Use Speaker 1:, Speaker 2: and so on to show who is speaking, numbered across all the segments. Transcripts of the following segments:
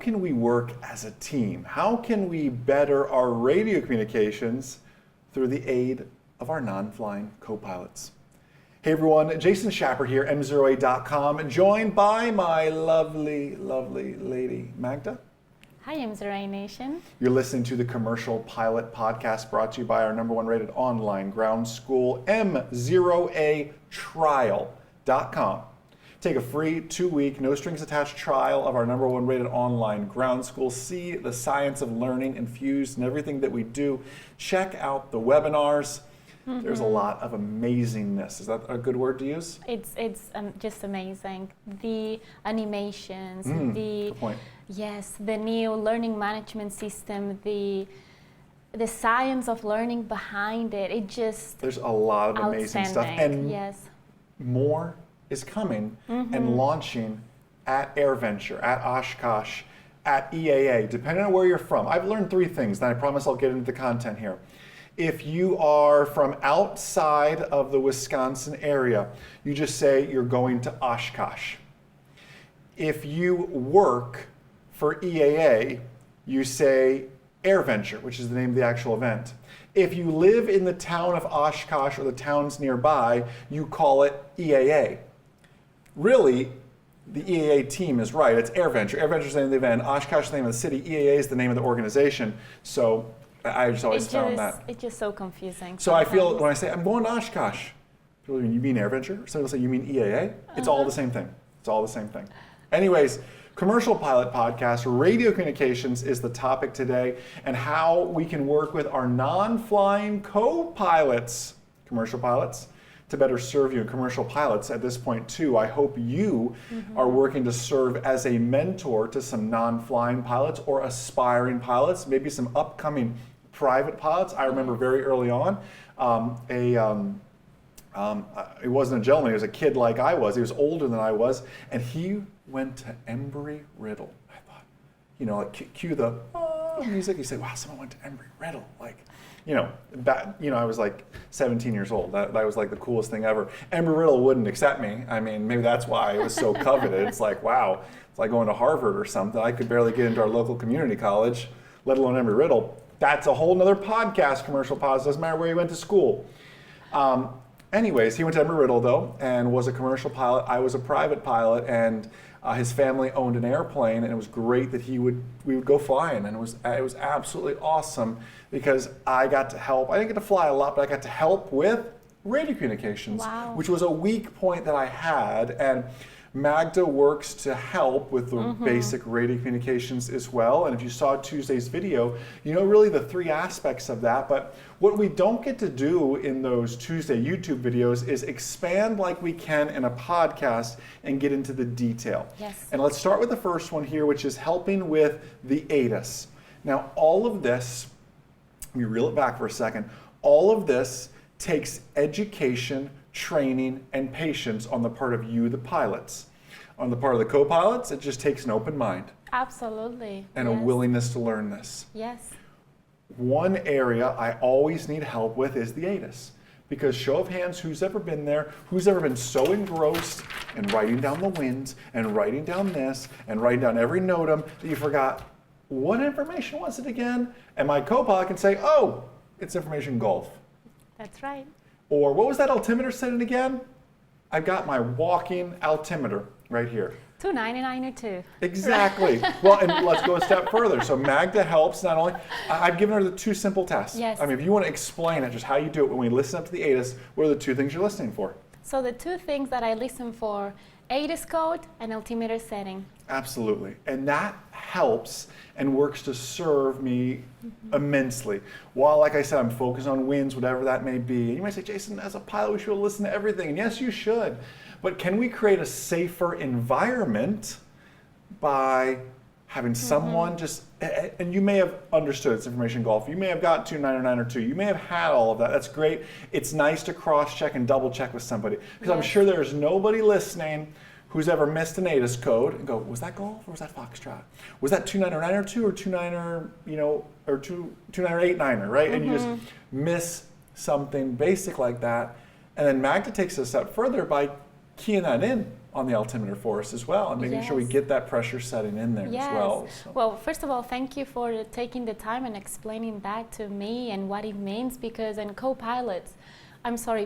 Speaker 1: can we work as a team? How can we better our radio communications through the aid of our non-flying co-pilots? Hey everyone, Jason Schapper here, MzeroA.com, joined by my lovely, lovely lady, Magda.
Speaker 2: Hi, MzeroA Nation.
Speaker 1: You're listening to the Commercial Pilot Podcast, brought to you by our #1 rated online ground school, MzeroATrial.com. Take a free 2-week, no strings attached trial of our #1 rated online ground school. See the science of learning infused in everything that we do. Check out the webinars. There's a lot of amazingness. Is that a good word to use?
Speaker 2: It's just amazing. The animations,
Speaker 1: Good point.
Speaker 2: yes, the new learning management system, the science of learning behind it. It just
Speaker 1: There's a lot of amazing stuff, and
Speaker 2: yes,
Speaker 1: more is coming and launching at AirVenture, at Oshkosh, at EAA, depending on where you're from. I've learned 3 things, and I promise I'll get into the content here. If you are from outside of the Wisconsin area, you just say you're going to Oshkosh. If you work for EAA, you say AirVenture, which is the name of the actual event. If you live in the town of Oshkosh or the towns nearby, you call it EAA. Really, the EAA team is right. It's AirVenture. AirVenture is the name of the event. Oshkosh is the name of the city. EAA is the name of the organization. So I just always found that.
Speaker 2: It's just so confusing.
Speaker 1: So I feel when I say I'm going to Oshkosh, people go, you mean AirVenture? Some people say you mean EAA. It's all the same thing. It's all the same thing. Anyways, Commercial Pilot Podcast, radio communications is the topic today, and how we can work with our non-flying co-pilots, commercial pilots, to better serve you. And commercial pilots at this point too, I hope you are working to serve as a mentor to some non-flying pilots or aspiring pilots, maybe some upcoming private pilots. I remember very early on, he wasn't a gentleman, he was a kid like I was. He was older than I was, and he went to Embry-Riddle. I thought, you know, like cue the music. He said, wow, someone went to Embry-Riddle. Like, you know, I was like 17 years old. That was like the coolest thing ever. Embry-Riddle wouldn't accept me. I mean, maybe that's why it was so coveted. It's like, wow, it's like going to Harvard or something. I could barely get into our local community college, let alone Embry-Riddle. That's a whole nother podcast, Commercial Pods. Doesn't matter where you went to school. Anyways, he went to Embry-Riddle though, and was a commercial pilot. I was a private pilot, and his family owned an airplane, and it was great that we would go flying, and it was absolutely awesome because I got to help. I didn't get to fly a lot, but I got to help with radio communications, which was a weak point that I had, and Magda works to help with the basic radio communications as well. And if you saw Tuesday's video, you know really the 3 aspects of that. But what we don't get to do in those Tuesday YouTube videos is expand like we can in a podcast and get into the detail.
Speaker 2: Yes.
Speaker 1: And let's start with the first one here, which is helping with the ATIS. Now, all of this, let me reel it back for a second. All of this takes education, training, and patience on the part of you, the pilots. On the part of the co-pilots, it just takes an open mind.
Speaker 2: Absolutely.
Speaker 1: And a willingness to learn this.
Speaker 2: Yes.
Speaker 1: One area I always need help with is the ATIS. Because show of hands, who's ever been there? Who's ever been so engrossed in writing down the winds and writing down this and writing down every NOTAM that you forgot, what information was it again? And my co-pilot can say, oh, it's information golf.
Speaker 2: That's right.
Speaker 1: Or what was that altimeter setting again? I've got my walking altimeter right here.
Speaker 2: 299 or 2.
Speaker 1: Exactly. Well, and let's go a step further. So Magda helps not only, I've given her the 2 simple tests.
Speaker 2: Yes.
Speaker 1: I mean, if you want to explain it, just how you do it when we listen up to the ATIS, what are the 2 things you're listening for?
Speaker 2: So the 2 things that I listen for, ATIS code and altimeter setting.
Speaker 1: Absolutely. And that helps and works to serve me immensely. While, like I said, I'm focused on winds, whatever that may be. And you might say, Jason, as a pilot, we should listen to everything. And yes, you should. But can we create a safer environment by having someone just, and you may have understood it's information golf. You may have got 299 or 2. You may have had all of that. That's great. It's nice to cross-check and double-check with somebody. Because I'm sure there's nobody listening who's ever missed an ATIS code and go, was that golf or was that foxtrot? Was that 299 or 2 or 29er, you know, or 29er 89er, right? And you just miss something basic like that. And then Magda takes it a step further by keying that in on the altimeter for us as well, and making sure we
Speaker 2: Yes.
Speaker 1: get that pressure setting in there as well. So.
Speaker 2: Well, first of all, thank you for taking the time and explaining that to me and what it means, because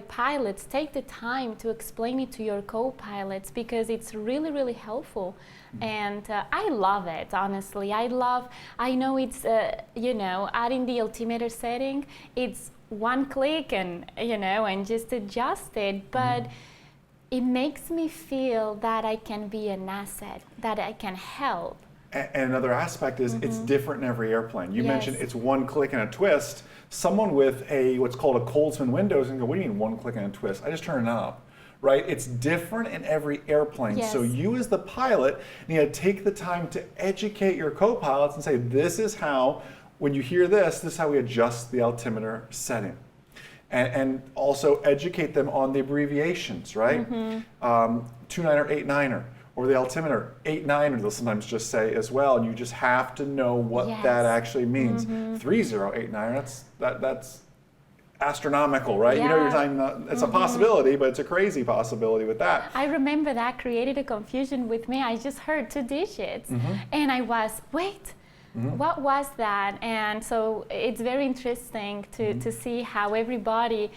Speaker 2: pilots, take the time to explain it to your co-pilots, because it's really, really helpful. And I love it, honestly. I know it's, adding the altimeter setting, it's one click and, and just adjust it. But it makes me feel that I can be an asset, that I can help.
Speaker 1: And another aspect is it's different in every airplane. You
Speaker 2: Yes.
Speaker 1: mentioned it's one click and a twist. Someone with what's called a Coldsman window is going to go, what do you mean one click and a twist? I just turn it up, right? It's different in every airplane.
Speaker 2: Yes.
Speaker 1: So you as the pilot need to take the time to educate your co-pilots and say, this is how, when you hear this is how we adjust the altimeter setting. And also educate them on the abbreviations, right? 2-9er, 8-9er. Or the altimeter, 8-9er, they'll sometimes just say as well, and you just have to know what
Speaker 2: Yes.
Speaker 1: that actually means. 3089, that's astronomical, right? You know,
Speaker 2: Yeah.
Speaker 1: you're talking, it's a possibility, but it's a crazy possibility with that.
Speaker 2: I remember that created a confusion with me. I just heard 2 digits and I was, wait, what was that? And so it's very interesting to see how everybody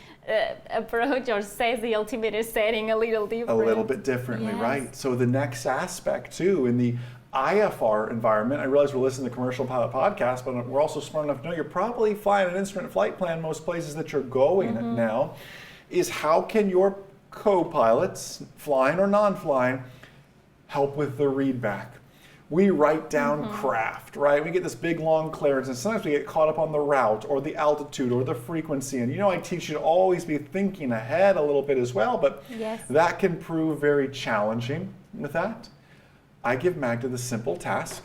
Speaker 2: approach or says the altimeter setting a little different.
Speaker 1: A little bit differently,
Speaker 2: Yes.
Speaker 1: right? So the next aspect too, in the IFR environment, I realize we're listening to the Commercial Pilot Podcast, but we're also smart enough to know you're probably flying an instrument flight plan most places that you're going now, is how can your co-pilots, flying or non-flying, help with the readback? We write down craft, right? We get this big long clearance, and sometimes we get caught up on the route or the altitude or the frequency. And I teach you to always be thinking ahead a little bit as well, but
Speaker 2: Yes.
Speaker 1: that can prove very challenging with that. I give Magda the simple task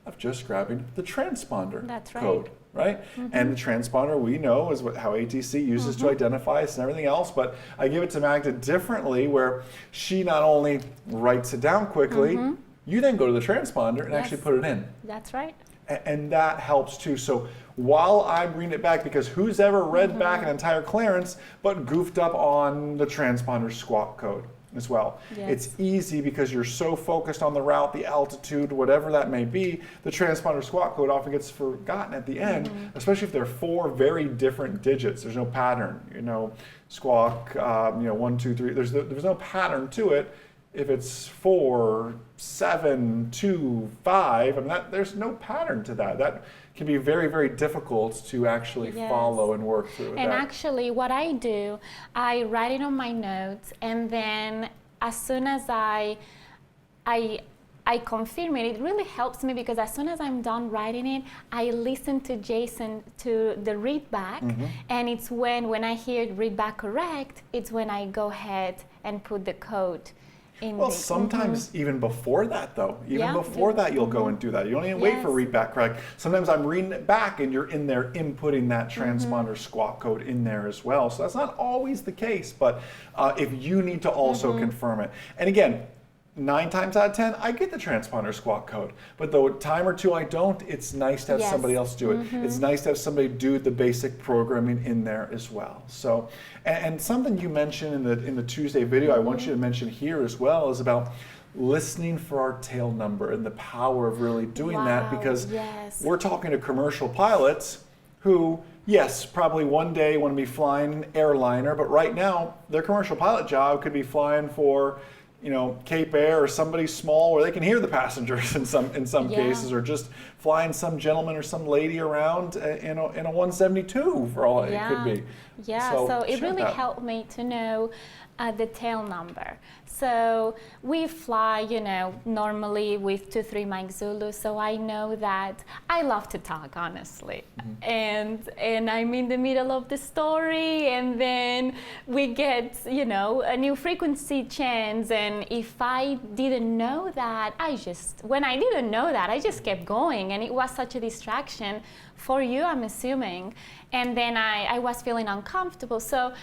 Speaker 1: of just grabbing the transponder
Speaker 2: That's right.
Speaker 1: code, right? And the transponder we know is how ATC uses to identify us and everything else, but I give it to Magda differently, where she not only writes it down quickly, you then go to the transponder and actually
Speaker 2: Yes.
Speaker 1: put it in.
Speaker 2: That's right.
Speaker 1: And that helps too. So while I bring it back, because who's ever read back an entire clearance but goofed up on the transponder squawk code as well?
Speaker 2: Yes.
Speaker 1: It's easy because you're so focused on the route, the altitude, whatever that may be. The transponder squawk code often gets forgotten at the end, especially if they're 4 very different digits. There's no pattern, squawk, 1, 2, 3. There's no pattern to it. If it's 4, 7, 2, 5, I mean, there's no pattern to that. That can be very, very difficult to actually
Speaker 2: Yes.
Speaker 1: follow and work through.
Speaker 2: And
Speaker 1: that.
Speaker 2: actually, what I do, I write it on my notes, and then as soon as I confirm it, it really helps me, because as soon as I'm done writing it, I listen to Jason to the read back, and it's when I hear read back correct, it's when I go ahead and put the code.
Speaker 1: Well, sometimes even before that, though,
Speaker 2: Yeah.
Speaker 1: before that, you'll go and do that. You don't even wait for
Speaker 2: Yes.
Speaker 1: read back correct. Sometimes I'm reading it back and you're in there inputting that transponder squawk code in there as well. So that's not always the case, but if you need to also confirm it. And again, 9 times out of 10, I get the transponder squawk code. But the time or two I don't, it's nice to have
Speaker 2: Yes.
Speaker 1: somebody else do it. It's nice to have somebody do the basic programming in there as well. So, and something you mentioned in the Tuesday video, I want you to mention here as well, is about listening for our tail number and the power of really doing that,
Speaker 2: Wow,
Speaker 1: because
Speaker 2: yes.
Speaker 1: we're talking to commercial pilots who, yes, probably one day want to be flying an airliner, but right now their commercial pilot job could be flying for Cape Air or somebody small where they can hear the passengers in some
Speaker 2: Yeah.
Speaker 1: cases, or just flying some gentleman or some lady around in a 172 for all it could be.
Speaker 2: Yeah, so it
Speaker 1: share
Speaker 2: really
Speaker 1: that.
Speaker 2: helped me to know the tail number. So we fly, normally with 2-3 Mike Zulu, so I know that I love to talk, honestly. And I'm in the middle of the story, and then we get, a new frequency change, and if I didn't know that, I just kept going, and it was such a distraction for you, I'm assuming. And then I was feeling uncomfortable. So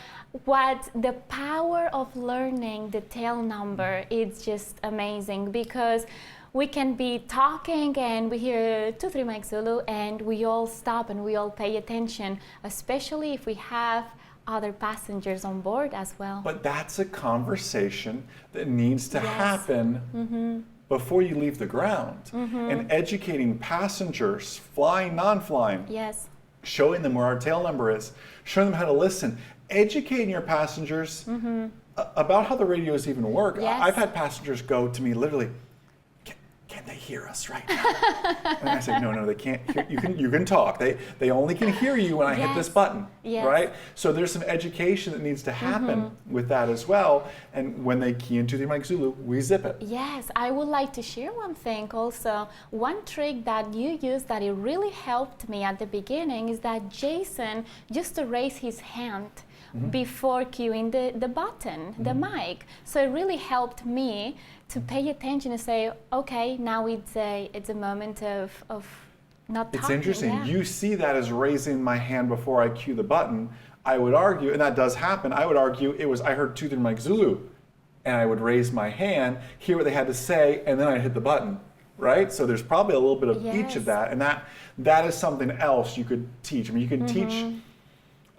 Speaker 2: the power of learning the tail number is just amazing, because we can be talking and we hear 2-3 Mike Zulu and we all stop and we all pay attention, especially if we have other passengers on board as well.
Speaker 1: But that's a conversation that needs to
Speaker 2: Yes.
Speaker 1: happen before you leave the ground. And educating passengers, flying, non-flying,
Speaker 2: Yes.
Speaker 1: showing them where our tail number is, showing them how to listen, educating your passengers about how the radios even work.
Speaker 2: Yes.
Speaker 1: I've had passengers go to me literally, can they hear us right now? And I say, no, they can't hear. You can talk. They only can hear you when I hit this
Speaker 2: Yes.
Speaker 1: button,
Speaker 2: Yes.
Speaker 1: right? So there's some education that needs to happen with that as well. And when they key into the Mike Zulu, we zip it.
Speaker 2: Yes, I would like to share one thing also. One trick that you used that it really helped me at the beginning is that Jason used to raise his hand before cueing the button, the mic. So it really helped me to pay attention and say, okay, now it's a moment of not talking.
Speaker 1: It's interesting.
Speaker 2: Yeah.
Speaker 1: You see that as raising my hand before I cue the button. I would argue, and that does happen, I would argue it was I heard 2 3 Mike Zulu, and I would raise my hand, hear what they had to say, and then I'd hit the button, right? So there's probably a little bit of each of
Speaker 2: Yes.
Speaker 1: that, and that is something else you could teach. I mean, you can teach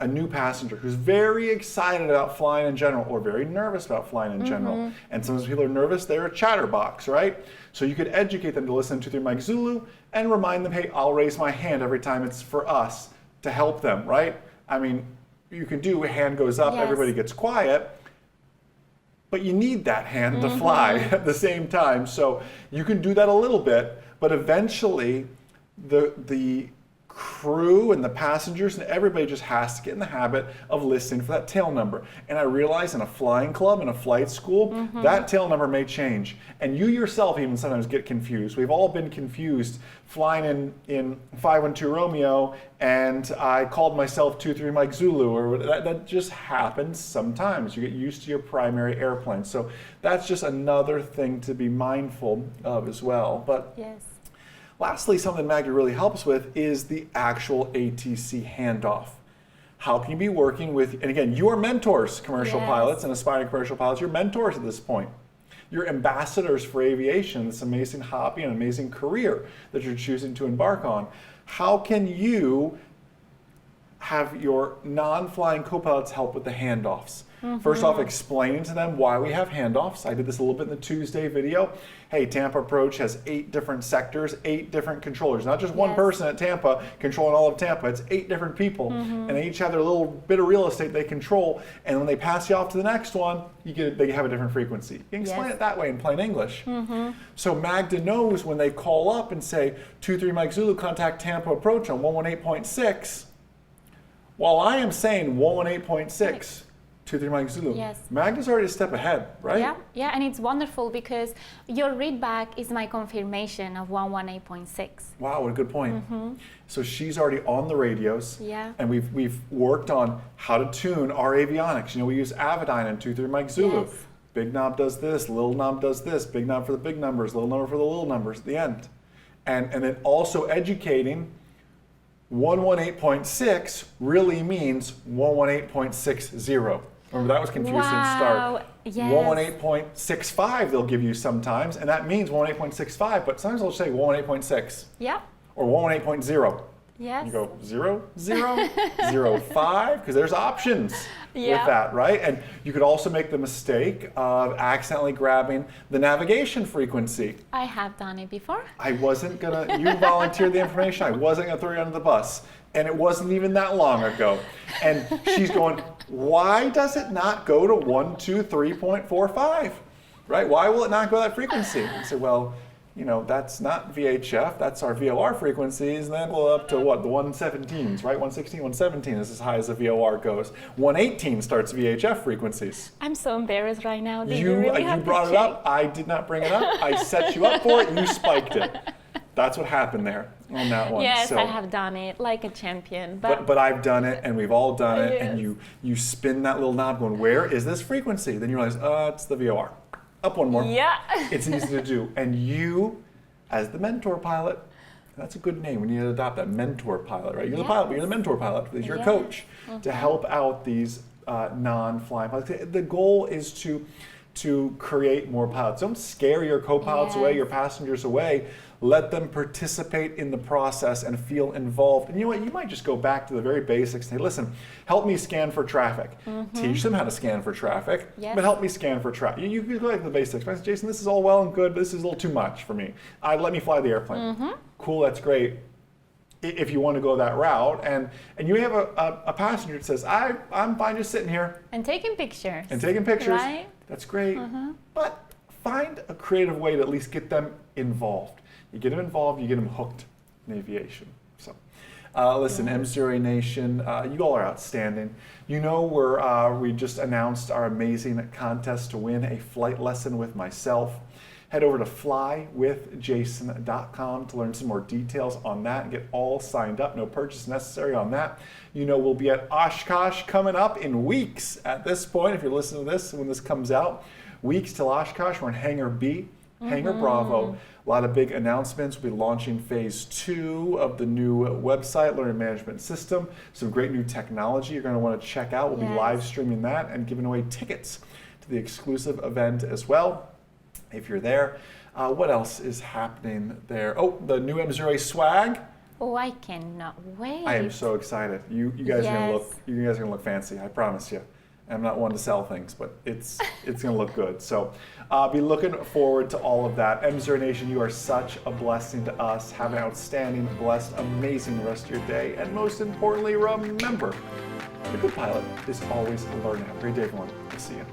Speaker 1: a new passenger who's very excited about flying in general or very nervous about flying in general. And sometimes people are nervous, they're a chatterbox, right? So you could educate them to listen to 3 Mike Zulu and remind them, hey, I'll raise my hand every time it's for us to help them, right? I mean, you can do a hand goes up,
Speaker 2: Yes.
Speaker 1: everybody gets quiet, but you need that hand to fly at the same time. So you can do that a little bit, but eventually the crew and the passengers and everybody just has to get in the habit of listening for that tail number. And I realize in a flying club, in a flight school, that tail number may change. And you yourself even sometimes get confused. We've all been confused flying in 512 Romeo and I called myself 23 Mike Zulu, or that just happens sometimes. You get used to your primary airplane. So that's just another thing to be mindful of as well. But
Speaker 2: Yes.
Speaker 1: lastly, something Magda really helps with is the actual ATC handoff. How can you be working with, and again, you are mentors, commercial
Speaker 2: Yes.
Speaker 1: pilots and aspiring commercial pilots, you're mentors at this point. You're ambassadors for aviation, this amazing hobby and amazing career that you're choosing to embark on. How can you have your non-flying co-pilots help with the handoffs? First off, explaining to them why we have handoffs. I did this a little bit in the Tuesday video. Hey, Tampa Approach has 8 different sectors, 8 different controllers. Not just one
Speaker 2: Yes.
Speaker 1: person at Tampa controlling all of Tampa. It's 8 different people, and they each have their little bit of real estate they control. And when they pass you off to the next one, they have a different frequency. You can explain
Speaker 2: Yes.
Speaker 1: it that way in plain English. So Magda knows when they call up and say, 23 Mike Zulu, contact Tampa Approach on 118.6. While I am saying 118.6, 23 Mike Zulu,
Speaker 2: Yes.
Speaker 1: Magda's already a step ahead, right?
Speaker 2: Yeah, and it's wonderful because your readback is my confirmation of 118.6.
Speaker 1: Wow, what a good point. So she's already on the radios,
Speaker 2: Yeah.
Speaker 1: and we've worked on how to tune our avionics. You know, we use Avidyne and 23 Mike Zulu.
Speaker 2: Yes.
Speaker 1: Big knob does this, little knob does this, big knob for the big numbers, little number for the little numbers at the end. And then also educating 118.6 really means 118.60. Remember, that was confusing at the start.
Speaker 2: Yes.
Speaker 1: 118.65 they'll give you sometimes, and that means 118.65, but sometimes they'll say 118.6
Speaker 2: Yeah.
Speaker 1: or 118.0.
Speaker 2: Yes.
Speaker 1: You go 0, 0, 0, 5, because there's options
Speaker 2: Yeah.
Speaker 1: with that, right? And you could also make the mistake of accidentally grabbing the navigation frequency.
Speaker 2: I have done it before.
Speaker 1: I wasn't gonna, you volunteered the information, I wasn't gonna throw you under the bus. And it wasn't even that long ago. And she's going, why does it not go to 123.45? Right? Why will it not go that frequency? I said, well, you know, that's not VHF, that's our VOR frequencies, and then we'll up to what, the 117s, right? 116, 117 is as high as the VOR goes. 118 starts VHF frequencies.
Speaker 2: I'm so embarrassed right now. Did you really have to
Speaker 1: brought it
Speaker 2: check?
Speaker 1: up, I did not bring it up, I set you up for it, you spiked it. That's what happened there on that one.
Speaker 2: Yes,
Speaker 1: So,
Speaker 2: I have done it like a champion.
Speaker 1: but I've done it, and we've all done it, and you spin that little knob going, where is this frequency? Then you realize, it's the VOR. Up one more.
Speaker 2: Yeah.
Speaker 1: It's easy to do. And you, as the mentor pilot, that's a good name. We need to adopt that, mentor pilot, right? You're the pilot, but you're the mentor pilot. Because you're a
Speaker 2: Yeah.
Speaker 1: coach to help out these non-flying pilots. The goal is to to create more pilots. Don't scare your co-pilots away, your passengers away. Let them participate in the process and feel involved. And you know what? You might just go back to the very basics and say, listen, help me scan for traffic. Teach them how to scan for traffic, but help me scan for traffic. You go back to the basics. I say, Jason, this is all well and good, but this is a little too much for me. Let me fly the airplane. Cool, that's great. If you want to go that route, and you have a passenger that says, I'm fine just sitting here.
Speaker 2: And taking pictures.
Speaker 1: Right? That's great. But find a creative way to at least get them involved. You get them involved, you get them hooked in aviation. So, listen, MzeroA Nation, you all are outstanding. You know, we just announced our amazing contest to win a flight lesson with myself. Head over to flywithjason.com to learn some more details on that and get all signed up. No purchase necessary on that. You know, we'll be at Oshkosh coming up in weeks at this point. If you're listening to this when this comes out, weeks till Oshkosh. We're in Hangar B, Hangar Bravo. A lot of big announcements. We'll be launching phase 2 of the new website, learning management system. Some great new technology you're going to want to check out. We'll be live streaming that and giving away tickets to the exclusive event as well. If you're there, what else is happening there? Oh, the new MzeroA swag.
Speaker 2: Oh, I cannot wait.
Speaker 1: I am so excited. You guys are gonna look fancy. I promise you. I'm not one to sell things, but it's gonna look good. So, be looking forward to all of that. MzeroA Nation, you are such a blessing to us. Have an outstanding, blessed, amazing rest of your day, and most importantly, remember, a good pilot is always learning. Have a great day, everyone. We'll see you.